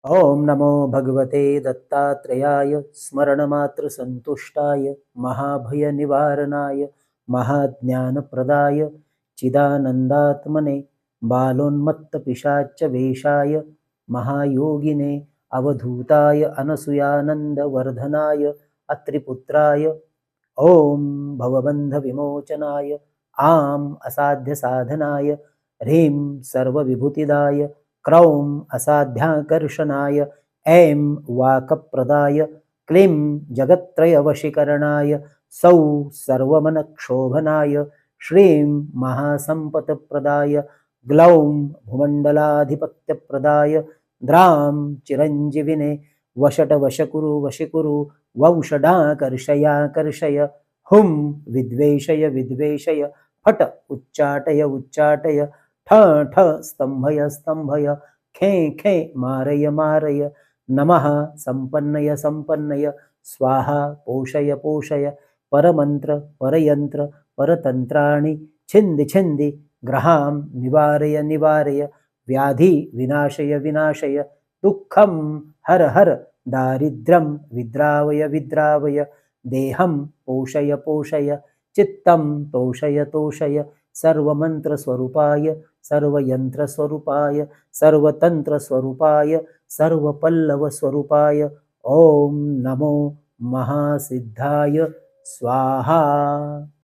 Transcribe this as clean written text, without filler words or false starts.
ओम नमो भगवते दत्तात्रेयाय स्मरणमात्रसन्तुष्टाय महाभयनिवारणाय महाज्ञानप्रदाय चिदानन्दात्मने बालोन्मत्तपिशाच्यवेशाय महायोगिने अवधूताय अनसूयानन्दवर्धनाय अत्रिपुत्राय ओम भवबन्धविमोचनाय आम असाध्यसाधनाय ह्रीं सर्वविभूतिदाय क्रौं असाध्याकर्षणाय ऐं वाकप्रदाय क्लीं जगत्त्रयवशीकरणाय सौं सर्वमनक्षोभनाय श्रीं महासम्पत्प्रदाय ग्लौं भूमण्डलाधिपत्यप्रदाय द्रां चिरञ्जीविने वशटवशकुरु वशिकुरु वंशडाकर्षयाकर्षय हुं विद्वेषय विद्वेषय फट उच्चाटय उच्चाटय ठ ठ स्तंभय स्तंभय खे खे मारय मारय नमः संपन्नय संपन्नय स्वाहा पोषय पोषय परमंत्र परयंत्र परतंत्राणि छिंदि छिंदि ग्रहां निवारय निवारय व्याधि विनाशय विनाशय दुःखं हर हर दारिद्र्यं विद्रावय विद्रावय देहं पोषय पोषय चित्तं तोषय तोषय सर्वमन्त्रस्वरूपाय सर्वयन्त्रस्वरूपाय सर्वतन्त्रस्वरूपाय सर्वपल्लवस्वरूपाय ओम नमो महासिद्धाय स्वाहा।